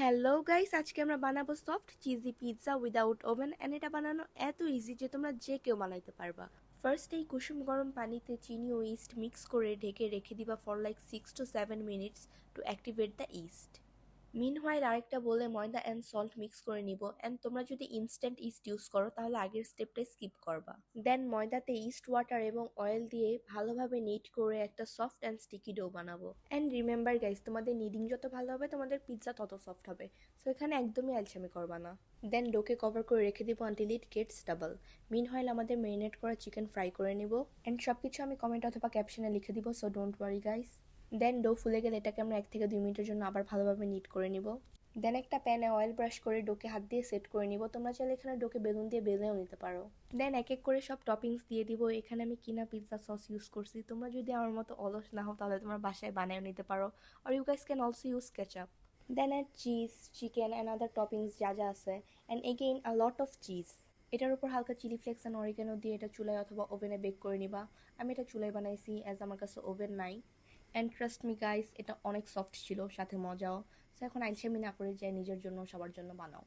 Hello guys, আজকে আমরা বানাবো soft cheesy pizza without oven and এটা বানানো এত ইজি যে তোমরা যে কেউ বানাইতে পারবা। ফার্স্ট এই কুসুম গরম পানিতে চিনি ও ইস্ট মিক্স করে ঢেকে রেখে দিবা for like 6 to 7 minutes to activate the yeast. Meanwhile আরেকটা বলে ময়দা অ্যান্ড সল্ট মিক্স করে নিব অ্যান্ড তোমরা যদি ইনস্ট্যান্ট ইস্ট ইউজ করো তাহলে আগের স্টেপটা স্কিপ করবা। দেন ময়দাতে ইস্ট ওয়াটার এবং অয়েল দিয়ে ভালোভাবে নিট করে একটা সফট অ্যান্ড স্টিকি ডো বানাবো। অ্যান্ড রিমেম্বার গাইস, তোমাদের নিডিং যত ভালো হবে তোমাদের পিৎজা তত সফট হবে, সো এখানে একদমই আলসামি করবা না। দেন ডোকে কভার করে রেখে দিব আনটিল ইট গেটস ডাবল। মিনহোয়াইল আমাদের মেরিনেট করা চিকেন ফ্রাই করে নিব অ্যান্ড সবকিছু আমি কমেন্ট অথবা ক্যাপশনে লিখে দিব, so don't worry guys. Then dough ফুলে গেলে এটাকে আমরা 1 থেকে 2 মিনিটের জন্য আবার ভালোভাবে নিট করে নিব। দেন একটা প্যানে অয়েল ব্রাশ করে ডোকে হাত দিয়ে সেট করে নিব। তোমরা চাইলে এখানে ডোকে বেলুন দিয়ে বেলেও নিতে পারো। দেন এক এক করে সব টপিংস দিয়ে দিব। এখানে আমি কিনা পিৎজা সস ইউজ করছি। তোমরা যদি আমার মতো অলস না হও তাহলে তোমরা বাসায় বানিয়ে নিতে পারো, আর you guys can also use ketchup. Then add cheese, chicken and other toppings যা যা আছে, and again a lot of cheese. এটার উপর হালকা চিলি ফ্লেক্স অ্যান্ড অরিগানো দিয়ে এটা চুলায় অথবা ওভেনে বেক করে নিবা। আমি এটা চুলায় বানাইছি অ্যাজ আমার কাছে ওভেন নাই। অ্যান্ড ট্রাস্ট মি গাইস, এটা অনেক সফট ছিল, সাথে মজাও। সো এখন আইসেমি না করে যাই নিজের জন্য সবার জন্য বানাও।